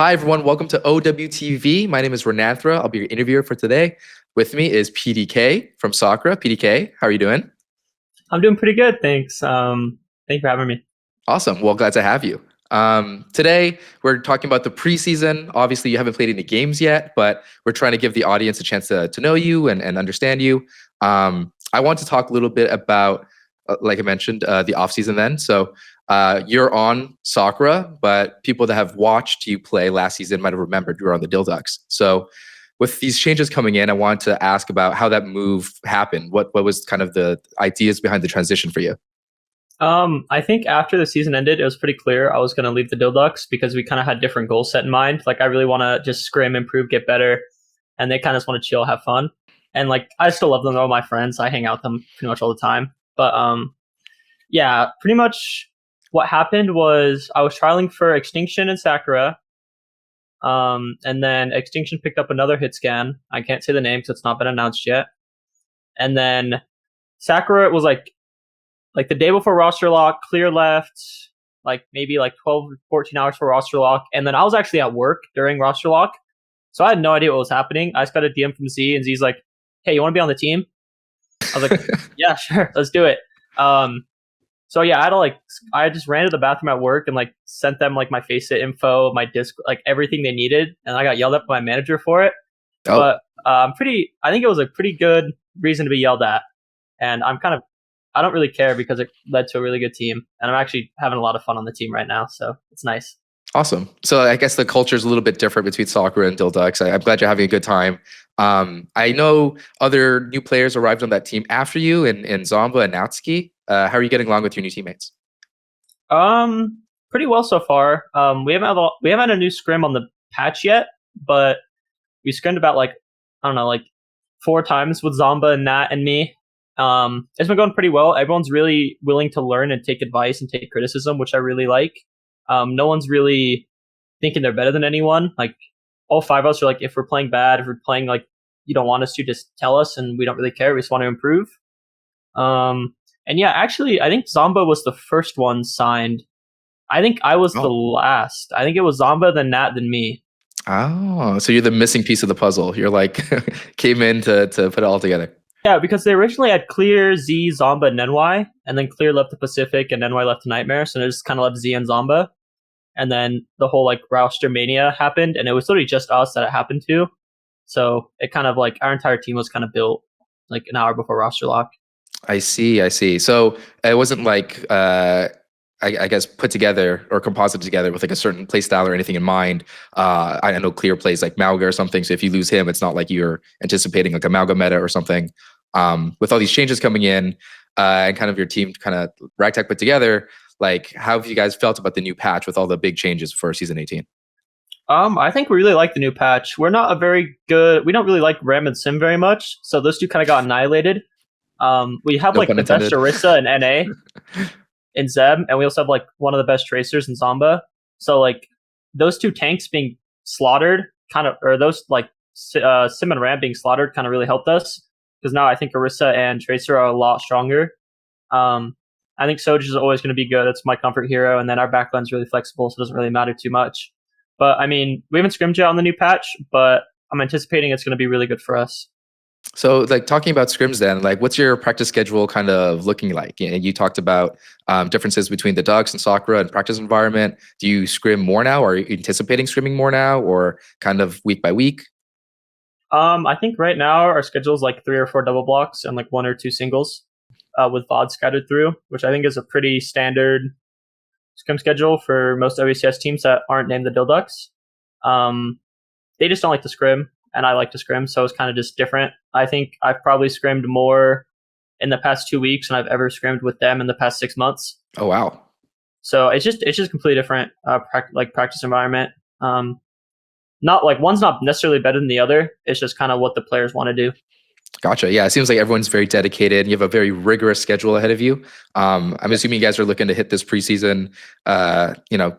Hi, everyone. Welcome to OWTV. My name is Renanthra. I'll be your interviewer for today. With me is PDK from Sakura. PDK, how are you doing? I'm doing pretty good, thanks. Thank you for having me. Awesome. Well, glad to have you. Today, we're talking about the preseason. Obviously, you haven't played any games yet, but we're trying to give the audience a chance to know you and understand you. I want to talk a little bit about, like I mentioned, the offseason then. So you're on Sakura, but people that have watched you play last season might have remembered you were on the DhillDucks. So with these changes coming in, I want to ask about how that move happened. What was kind of the ideas behind the transition for you? I think after the season ended, it was pretty clear I was going to leave the DhillDucks because we kind of had different goals set in mind. Like, I really want to just scrim, improve, get better, and they kind of just want to chill, have fun. And like, I still love them; they're all my friends. I hang out with them pretty much all the time. But yeah, pretty much what happened was I was trialing for Extinction and Sakura. And then Extinction picked up another hit scan. I can't say the name because it's not been announced yet. And then Sakura was like the day before roster lock, clear left, like maybe like 12, 14 hours for roster lock. And then I was actually at work during roster lock. So I had no idea what was happening. I just got a DM from Z, and Z's like, "Hey, you want to be on the team?" I was like, "Yeah, sure, let's do it." So yeah, I just ran to the bathroom at work and like sent them like my faceit info, my disc, like everything they needed. And I got yelled at by my manager for it. Oh, But I think it was a pretty good reason to be yelled at. And I don't really care because it led to a really good team, and I'm actually having a lot of fun on the team right now, so it's nice. awesome. So I guess the culture is a little bit different between Sakura and DhillDucks. I'm glad you're having a good time. I know other new players arrived on that team after you in Zomba and Natsuki. How are you getting along with your new teammates? Pretty well so far. We haven't had a new scrim on the patch yet, but we scrimmed about like I don't know like 4 times with Zomba and Nat and me. It's been going pretty well. Everyone's really willing to learn and take advice and take criticism, which I really like. No one's really thinking they're better than anyone. Like, all 5 of us are like, if we're playing bad, if we're playing like you don't want us to, just tell us, and we don't really care. We just want to improve. And yeah, actually, I think Zomba was the first one signed. I think I was the Oh, last. I think it was Zomba, then Nat, then me. oh, so you're the missing piece of the puzzle. You're like came in to put it all together. Yeah, because they originally had Clear, Z, Zomba, and NY, and then Clear left to Pacific, and NY left to Nightmare, so they just kind of left Z and Zomba. And then the whole like roster mania happened, and it was literally just us that it happened to. So it kind of like our entire team was kind of built like an hour before roster lock. I see. I see. So it wasn't like I guess put together or composited together with like a certain play style or anything in mind. I know Clear plays like Malga or something. So if you lose him, it's not like you're anticipating like a Malga meta or something. With all these changes coming in and kind of your team kind of ragtag put together, like how have you guys felt about the new patch with all the big changes for season 18? I think we really like the new patch. We're not a very good. We don't really like Ram and Sim very much, so those two kind of got annihilated. We have No like pun the best intended. Orisa in NA in Zeb, and we also have like one of the best tracers in Zomba. So like those two tanks being slaughtered, kind of, or those like Sim and Ram being slaughtered, kind of really helped us because now I think Orisa and Tracer are a lot stronger. Um, I think Soj is always going to be good. That's my comfort hero, and then our backline's really flexible, so it doesn't really matter too much. But I mean, we haven't scrimmed yet on the new patch, but I'm anticipating it's going to be really good for us. So, like talking about scrims, then, like, what's your practice schedule kind of looking like? You talked about differences between the Ducks and Sakura and practice environment. Do you scrim more now? Or are you anticipating scrimming more now, or kind of week by week? I think right now our schedule is like 3 or 4 double blocks and like 1 or 2 singles, with VOD scattered through, which I think is a pretty standard scrim schedule for most OECS teams that aren't named the DhillDucks. They just don't like to scrim, and I like to scrim, so it's kind of just different. I think I've probably scrimmed more in the past 2 weeks than I've ever scrimmed with them in the past 6 months. Oh wow, So it's just completely different like practice environment. Not like one's not necessarily better than the other. It's just kind of what the players want to do. gotcha. Yeah, it seems like everyone's very dedicated. You have a very rigorous schedule ahead of you. I'm assuming you guys are looking to hit this preseason,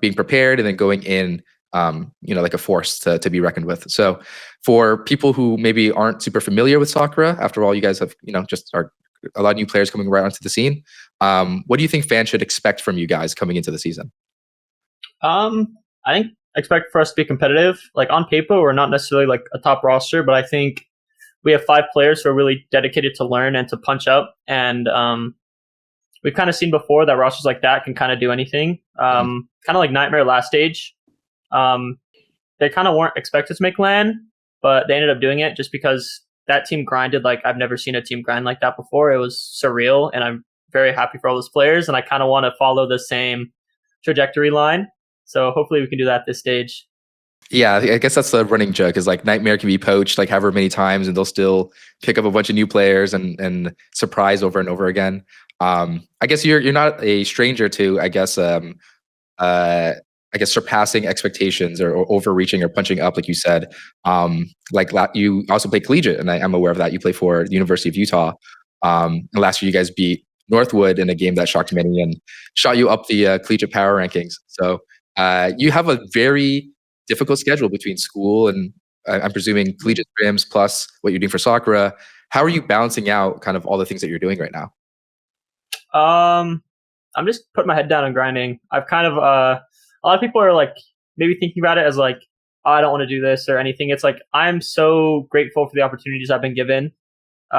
being prepared and then going in, like a force to be reckoned with. So, for people who maybe aren't super familiar with Sakura, after all, you guys have, just are a lot of new players coming right onto the scene. What do you think fans should expect from you guys coming into the season? I think expect for us to be competitive. Like on paper, we're not necessarily like a top roster, but I think we have 5 players who are really dedicated to learn and to punch up. And we've kind of seen before that rosters like that can kind of do anything. Kind of like Nightmare last stage. They kind of weren't expected to make LAN, but they ended up doing it just because that team grinded like I've never seen a team grind like that before. It was surreal, and I'm very happy for all those players, and I kind of want to follow the same trajectory line. So hopefully we can do that at this stage. Yeah, I guess that's the running joke is like Nightmare can be poached like however many times and they'll still pick up a bunch of new players and surprise over and over again. I guess you're not a stranger to I guess surpassing expectations or overreaching or punching up, like you said. You also play collegiate, and I'm aware of that. You play for the University of Utah. And last year you guys beat Northwood in a game that shocked many and shot you up the collegiate power rankings. So you have a very difficult schedule between school and I'm presuming collegiate scrims plus what you're doing for Sakura. How are you balancing out kind of all the things that you're doing right now? I'm just putting my head down and grinding. I've kind of a lot of people are like maybe thinking about it as like, oh, I don't want to do this or anything. It's like I'm so grateful for the opportunities I've been given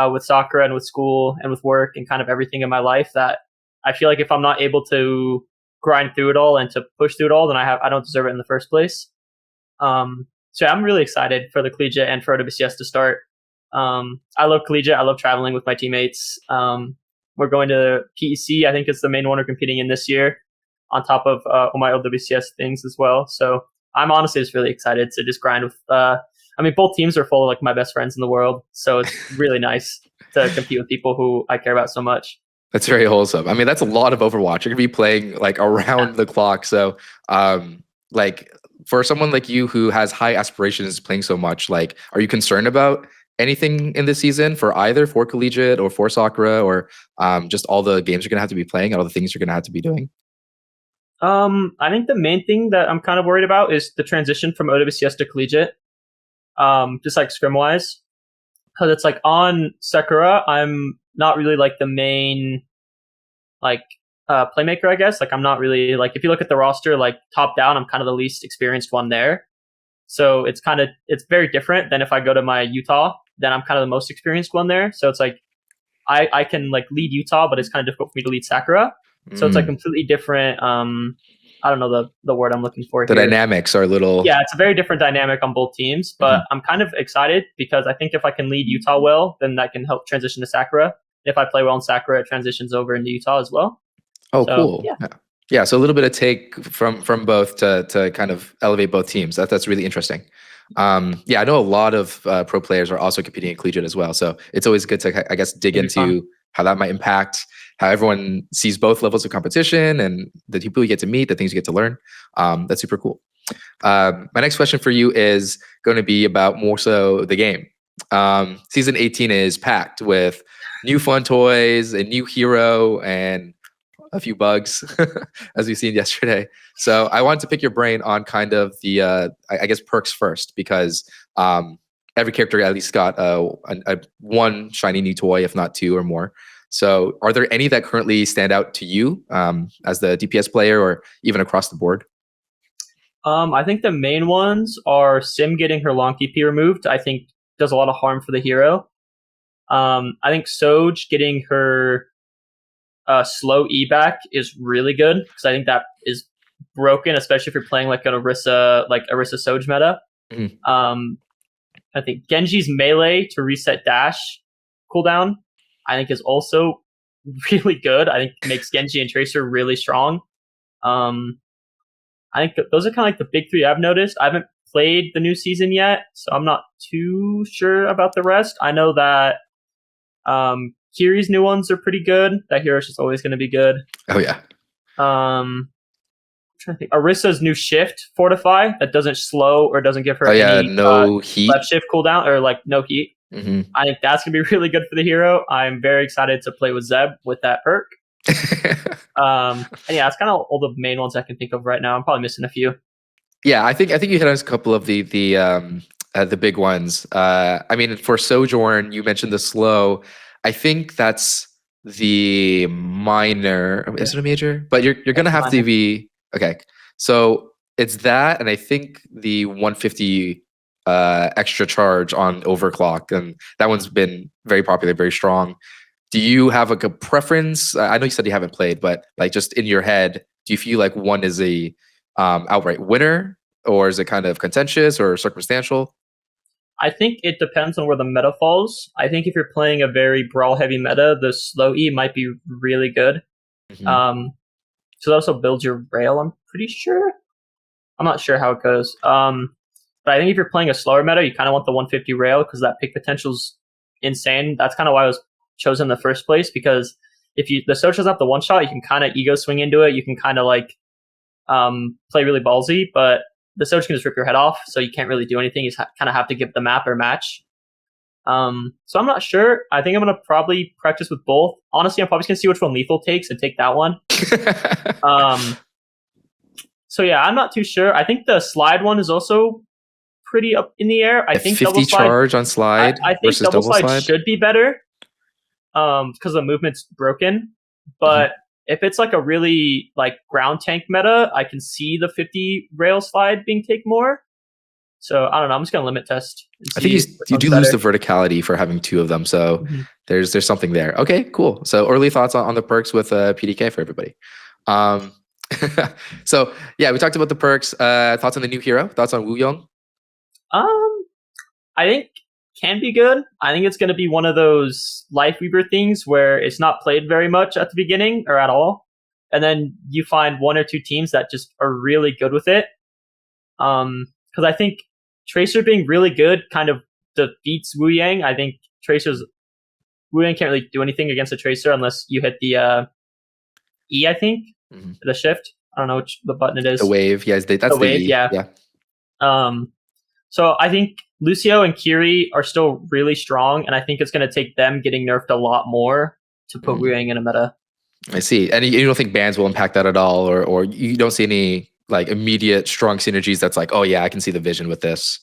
with soccer and with school and with work and kind of everything in my life that I feel like if I'm not able to grind through it all and to push through it all, then I don't deserve it in the first place. So I'm really excited for the collegiate and for WCS to start. I love collegiate. I love traveling with my teammates. We're going to PEC. I think it's the main one we're competing in this year, on top of all my WCS things as well. So I'm honestly just really excited to just grind with. Both teams are full of like my best friends in the world, so it's really nice to compete with people who I care about so much. That's very wholesome. I mean, that's a lot of Overwatch. You're gonna be playing like around the clock. So, like for someone like you who has high aspirations playing so much, like, are you concerned about anything in this season for either for collegiate or for Sakura or just all the games you're gonna have to be playing and all the things you're gonna have to be doing? I think the main thing that I'm kind of worried about is the transition from OWCS to collegiate. Just like scrim wise, because it's like on Sakura, I'm not really like the main like playmaker, I guess. Like I'm not really like if you look at the roster, like top down, I'm kind of the least experienced one there. So it's very different than if I go to my Utah, then I'm kind of the most experienced one there. So it's like I can like lead Utah, but it's kind of difficult for me to lead Sakura. So it's like completely different. I don't know the word I'm looking for. The dynamics are a little. Yeah, it's a very different dynamic on both teams, but I'm kind of excited because I think if I can lead Utah well, then that can help transition to Sakura. If I play well in Sakura, it transitions over into Utah as well. Oh, so, cool. Yeah. So a little bit of take from both to kind of elevate both teams. That's really interesting. Yeah, I know a lot of pro players are also competing in collegiate as well. So it's always good to, I guess, dig into how that might impact how everyone sees both levels of competition and the people you get to meet, the things you get to learn. That's super cool. My next question for you is going to be about more so the game. Season 18 is packed with new fun toys, a new hero, and a few bugs, as we've seen yesterday. So I wanted to pick your brain on kind of the, I guess, perks first, because every character at least got one shiny new toy, if not two or more. So are there any that currently stand out to you as the DPS player or even across the board? I think the main ones are Sim getting her long TP removed. I think does a lot of harm for the hero. I think Soj getting her slow E back is really good because I think that is broken, especially if you're playing like an Orisa Soj meta. I think Genji's melee to reset dash cooldown, I think is also really good. I think it makes Genji and Tracer really strong. I think those are kind of like the big three I've noticed. I haven't played the new season yet, so I'm not too sure about the rest. I know that Kiri's new ones are pretty good. That hero's just always going to be good. Oh yeah. I'm trying to think. Orisa's new shift fortify that doesn't slow or doesn't give her any no heat left shift cooldown or like no heat. I think that's gonna be really good for the hero. I'm very excited to play with Zeb with that perk. And yeah, it's kind of all the main ones I can think of right now. I'm probably missing a few. Yeah, I think you hit on a couple of the big ones. I mean, for Sojourn, you mentioned the slow. I think that's the minor. Is it a major? But you're gonna have to be okay. So It's that, and I think the 150 extra charge on overclock, and that one's been very popular, very strong. Do you have like a preference? I know you said you haven't played, but like just in your head, do you feel like one is a outright winner, or is it kind of contentious or circumstantial? I think it depends on where the meta falls. I think if you're playing a very brawl heavy meta, the slow E might be really good. Hmm. Um, so that also builds your rail, I'm pretty sure. I'm not sure how it goes. But I think if you're playing a slower meta, you kind of want the 150 rail because that pick potential's insane. That's kind of why I was chosen in the first place, because if the Soch doesn't have the one shot, you can kind of ego swing into it. You can kind of like play really ballsy, but the Soch can just rip your head off, so you can't really do anything. You kind of have to give the map or match. So I'm not sure. I think I'm going to probably practice with both. Honestly, I'm probably going to see which one Lethal takes and take that one. So yeah, I'm not too sure. I think the slide one is also pretty up in the air. I think 50 double slide, charge on slide I think versus double double slide slide. should be better because the movement's broken. But if it's like a really like ground tank meta, I can see the 50 rail slide being take more. So I don't know. I'm just gonna limit test. I think you do lose the verticality for having two of them, so there's something there. Okay, cool. So early thoughts on the perks with PDK for everybody. So yeah, we talked about the perks. Thoughts on the new hero? Thoughts on Wuyang? I think can be good. I think it's going to be one of those life weaver things where it's not played very much at the beginning or at all, and then you find one or two teams that just are really good with it. Because I think Tracer being really good kind of defeats Wuyang. I think Wuyang can't really do anything against a Tracer unless you hit the E. I think the shift. I don't know which the button it is. The wave, yes, that's the wave. E. Yeah. So I think Lucio and Kiri are still really strong, and I think it's going to take them getting nerfed a lot more to put Wuyang in a meta. I see. And you don't think bans will impact that at all, or you don't see any like immediate strong synergies that's like, oh yeah, I can see the vision with this.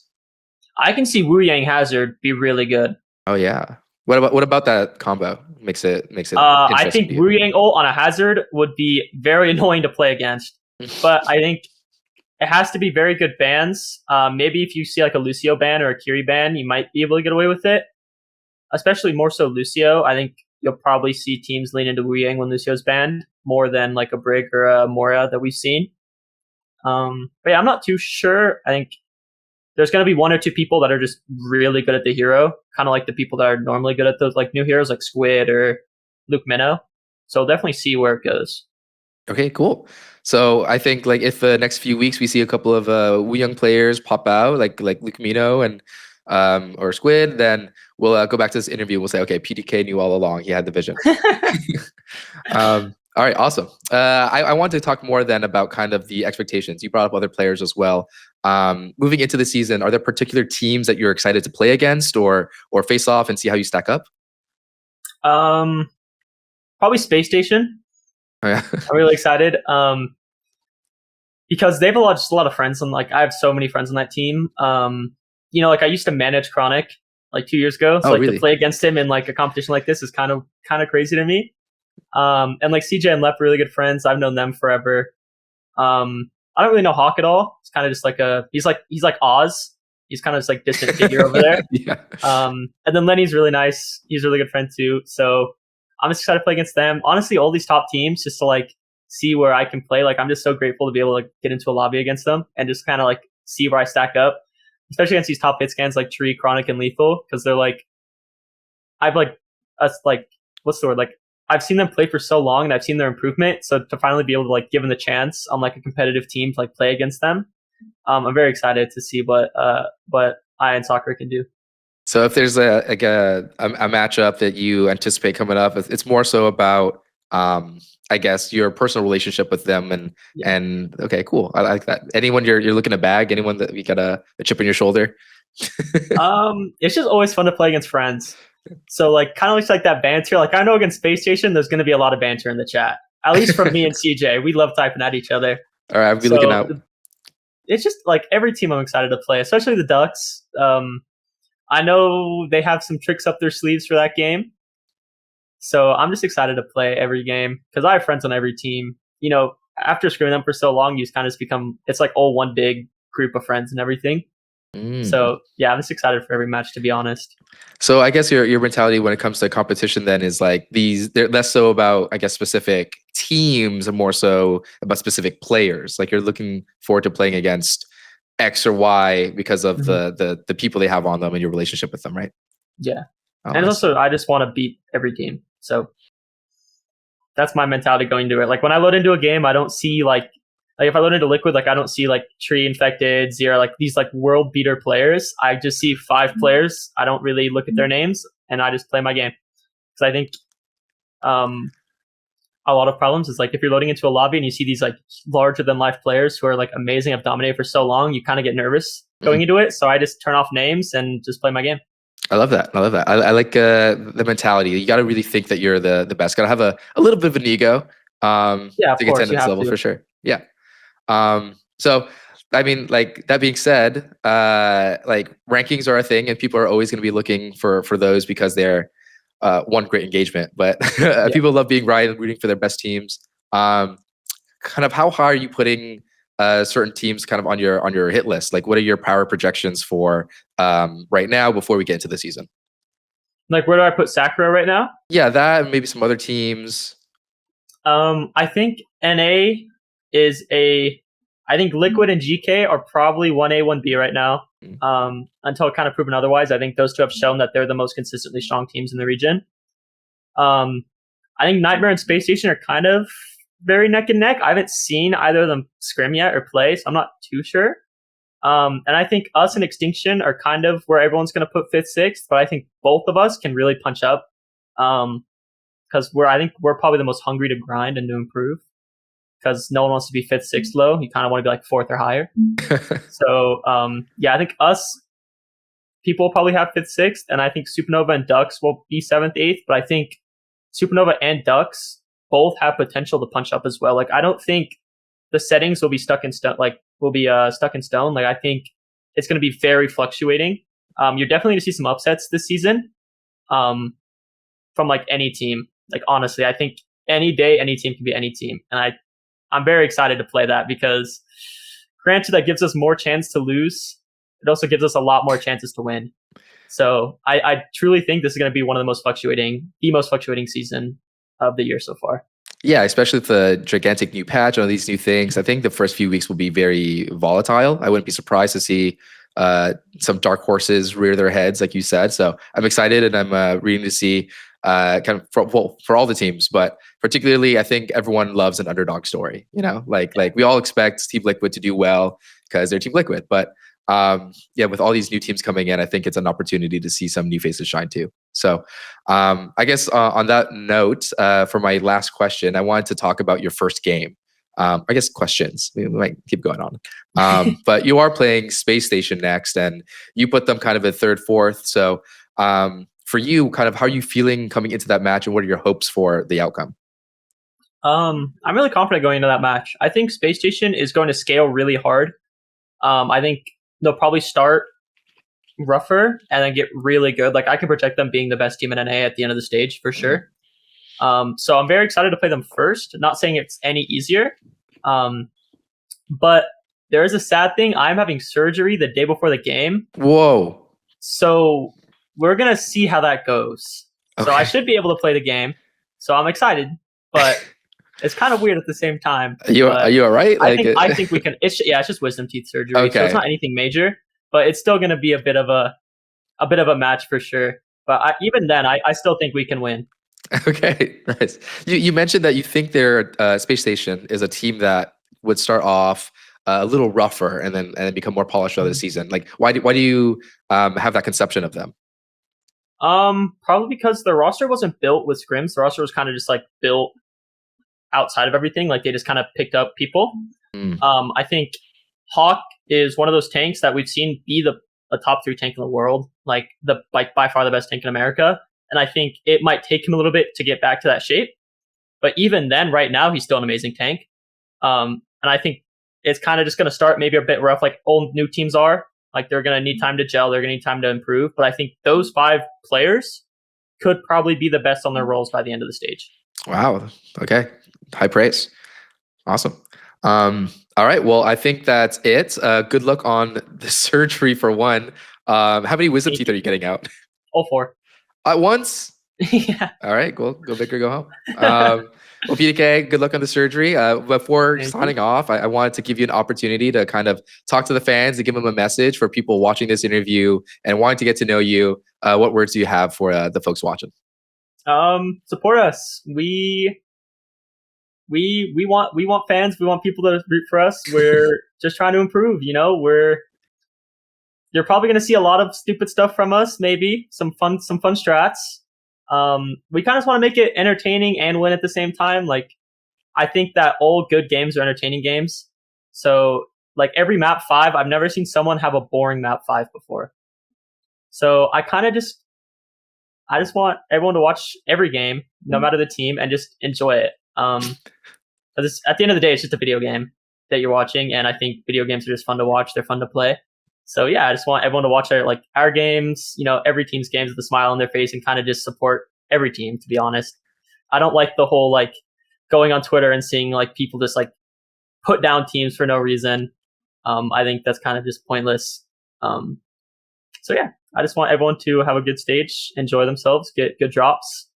I can see Wuyang Hazard be really good. Oh yeah. What about that combo? Makes it I think Wuyang ult on a Hazard would be very annoying to play against. But I think it has to be very good bans. Maybe if you see like a Lucio ban or a Kiri ban, you might be able to get away with it. Especially more so Lucio. I think you'll probably see teams lean into Wuyang when Lucio's banned more than like a Brig or a Moria that we've seen. But yeah, I'm not too sure. I think there's going to be one or two people that are just really good at the hero, kind of like the people that are normally good at those like new heroes like Squid or Luke Minnow. So definitely see where it goes. Okay, cool. So I think like if the next few weeks we see a couple of Wuyang players pop out like Luke Minnow and or Squid, then we'll go back to this interview. We'll say, okay, PDK knew all along. He had the vision. All right, awesome. I want to talk more then about kind of the expectations. You brought up other players as well. Moving into the season, are there particular teams that you're excited to play against or face off and see how you stack up? Probably Space Station. Oh, yeah. I'm really excited because they have just a lot of friends, and like I have so many friends on that team. Like I used to manage Chronic like 2 years ago, so really? to play against him in like a competition like this is kind of crazy to me. And like CJ and Lep are really good friends. I've known them forever. I don't really know Hawk at all. It's kind of just like he's like Oz. He's kind of just like distant figure over there. Yeah. And then Lenny's really nice. He's a really good friend too. So I'm just excited to play against them. Honestly, all these top teams just to like see where I can play. Like I'm just so grateful to be able to like, get into a lobby against them and just kind of like see where I stack up, especially against these top hit scans like Tree, Chronic, and Lethal, because they're like, what's the word? Like I've seen them play for so long and I've seen their improvement. So to finally be able to like give them the chance on like a competitive team to like play against them, I'm very excited to see what I and Sakura can do. So if there's a matchup that you anticipate coming up, it's more so about I guess your personal relationship with them and okay, cool. I like that. Anyone you're looking to bag? Anyone that we got a chip on your shoulder? It's just always fun to play against friends. So like kind of looks like that banter. Like I know against Space Station, there's going to be a lot of banter in the chat. At least from me and CJ, we love typing at each other. All right, I'll be looking out. It's just like every team I'm excited to play, especially the Ducks. I know they have some tricks up their sleeves for that game. So I'm just excited to play every game because I have friends on every team. after scrimming them for so long, you kind of just become, it's like all one big group of friends and everything. So yeah, I'm just excited for every match, to be honest. So I guess your mentality when it comes to competition then is like they're less so about, I guess, specific teams and more so about specific players. Like you're looking forward to playing against X or Y because of the people they have on them and your relationship with them, right? Yeah. Oh, And also, I just want to beat every game. So that's my mentality going into it. Like when I load into a game, I don't see like if I load into Liquid, like I don't see like Tree Infected, Zero, like these like world beater players. I just see 5 players. I don't really look at their names, and I just play my game. Because I think a lot of problems is like if you're loading into a lobby and you see these like larger than life players who are like amazing, have dominated for so long, you kind of get nervous going into it. So I just turn off names and just play my game. I love that. I like the mentality. You got to really think that you're the best. Got to have a little bit of an ego Yeah, of to get course, to this level for sure. Yeah. So I mean, like that being said, like rankings are a thing, and people are always going to be looking for those because they're one, great engagement, but people love being right and rooting for their best teams. Kind of how high are you putting certain teams kind of on your hit list? Like, what are your power projections for right now before we get into the season? Like, where do I put Sakura right now? Yeah, that and maybe some other teams. I think NA is I think Liquid and GK are probably 1A, 1B right now. Until kind of proven otherwise. I think those two have shown that they're the most consistently strong teams in the region. I think Nightmare and Space Station are kind of very neck and neck. I haven't seen either of them scrim yet or play, so I'm not too sure. And I think us and Extinction are kind of where everyone's going to put 5th, 6th, but I think both of us can really punch up. Because I think we're probably the most hungry to grind and to improve. Because no one wants to be 5th, 6th low. You kind of want to be like 4th or higher. So, yeah, I think people will probably have 5th, 6th, and I think Supernova and Ducks will be 7th, 8th, but I think Supernova and Ducks both have potential to punch up as well. Like, I don't think the settings will be stuck in stone. Like, stuck in stone. Like, I think it's going to be very fluctuating. You're definitely going to see some upsets this season, from like any team. Like, honestly, I think any day, any team can be any team, and I'm very excited to play that because, granted, that gives us more chance to lose. It also gives us a lot more chances to win. So I truly think this is going to be one of the most fluctuating season of the year so far. Yeah, especially with the gigantic new patch and all these new things. I think the first few weeks will be very volatile. I wouldn't be surprised to see some dark horses rear their heads, like you said. So I'm excited, and I'm reading to see kind of for all the teams, but particularly I think everyone loves an underdog story. You know, like we all expect Team Liquid to do well because they're Team Liquid, but yeah, with all these new teams coming in, I think it's an opportunity to see some new faces shine too. So I guess on that note, for my last question, I wanted to talk about your first game. I guess questions. We might keep going on. But you are playing Space Station next, and you put them kind of at 3rd, 4th. So for you, kind of how are you feeling coming into that match, and what are your hopes for the outcome? I'm really confident going into that match. I think Space Station is going to scale really hard. I think they'll probably start rougher and then get really good. Like, I can project them being the best team in NA at the end of the stage for sure. So I'm very excited to play them first. Not saying it's any easier. But there is a sad thing. I'm having surgery the day before the game. Whoa. So we're going to see how that goes. Okay. So I should be able to play the game. So I'm excited, but it's kind of weird at the same time. Are you all right? I think we can. It's just wisdom teeth surgery, Okay. So it's not anything major, but it's still going to be a bit of a match for sure. But even then, I still think we can win. Okay, nice. You mentioned that you think their Space Station is a team that would start off a little rougher and then become more polished throughout the season. Like, why do you have that conception of them? Probably because the roster wasn't built with scrims. The roster was kind of just like built outside of everything. Like, they just kind of picked up people. I think Hawk is one of those tanks that we've seen be a top 3 tank in the world, like by far the best tank in America. And I think it might take him a little bit to get back to that shape. But even then, right now, he's still an amazing tank. And I think it's kind of just going to start maybe a bit rough, like old new teams are. Like, they're going to need time to gel. They're going to need time to improve. But I think those 5 players could probably be the best on their roles by the end of the stage. Wow. Okay. High praise. Awesome. All right. Well, I think that's it. Good luck on the surgery for one. How many wisdom teeth are you getting out? All 4. At once? Yeah. All right. Go big or go home. Well, PDK, good luck on the surgery. Before Thank signing off, I wanted to give you an opportunity to kind of talk to the fans and give them a message for people watching this interview and wanting to get to know you. What words do you have for the folks watching? Support us. We want fans. We want people to root for us. We're just trying to improve. You know, you're probably going to see a lot of stupid stuff from us. Maybe some fun strats. We kind of want to make it entertaining and win at the same time. Like, I think that all good games are entertaining games. So, like, every map 5, I've never seen someone have a boring map 5 before. So I just want everyone to watch every game, no matter the team, and just enjoy it. At the end of the day, it's just a video game that you're watching, and I think video games are just fun to watch. They're fun to play. So yeah, I just want everyone to watch our games, every team's games with a smile on their face and kind of just support every team, to be honest. I don't like the whole going on Twitter and seeing people just put down teams for no reason. I think that's kind of just pointless. So yeah, I just want everyone to have a good stage, enjoy themselves, get good drops.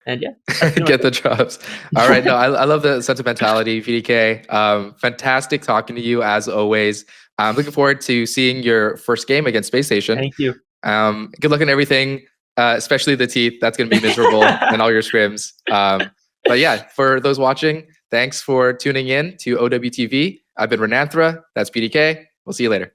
And yeah, get the drops. All right. No, I love the sentimentality, PDK. Fantastic talking to you as always. I'm looking forward to seeing your first game against Space Station. Thank you. Good luck on everything, especially the teeth. That's going to be miserable and all your scrims. But yeah, for those watching, thanks for tuning in to OWTV. I've been Renanthra. That's PDK. We'll see you later.